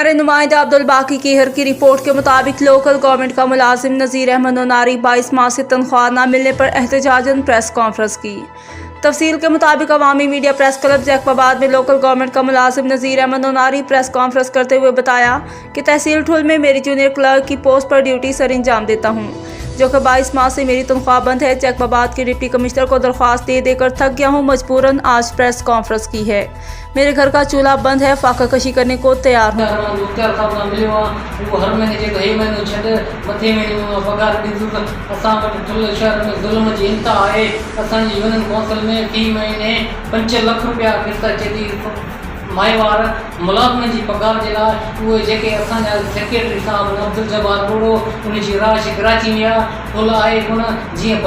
हमारे नुमाइंदा अब्दुल बाकी कीहर की रिपोर्ट के मुताबिक लोकल गवर्नमेंट का मुलाजिम नज़ीर अहमद नोनारी 22 माह से तनख्वाह न मिलने पर एहतजाजन प्रेस कॉन्फ्रेंस की। तफसील के मुताबिक अवामी मीडिया प्रेस क्लब जैकबाबाद में लोकल गवर्नमेंट का मुलाजिम नज़ीर अहमद नोनारी प्रेस कॉन्फ्रेंस करते हुए बताया कि तहसील ठुल में मेरी जूनियर क्लर्क की पोस्ट पर ड्यूटी सर अंजाम देता हूँ, जो कि 22 माह से मेरी तनख्वाह बंद है। जैकबाबाद के डिप्टी कमिश्नर को दरख्वास्त दे देकर थक गया हूँ, मजबूरन आज प्रेस कॉन्फ्रेंस की है। मेरे घर का चूल्हा बंद है, फाका कशी करने को तैयार हूँ। माहिवार मुलाज़िम जी पगार जे लाइ उहे जेके असांजा सेक्रेटरी साहब अब्दुल जब्बार बोड़ो उन जी राश कराची में आहे फुल आहे कोन जीअं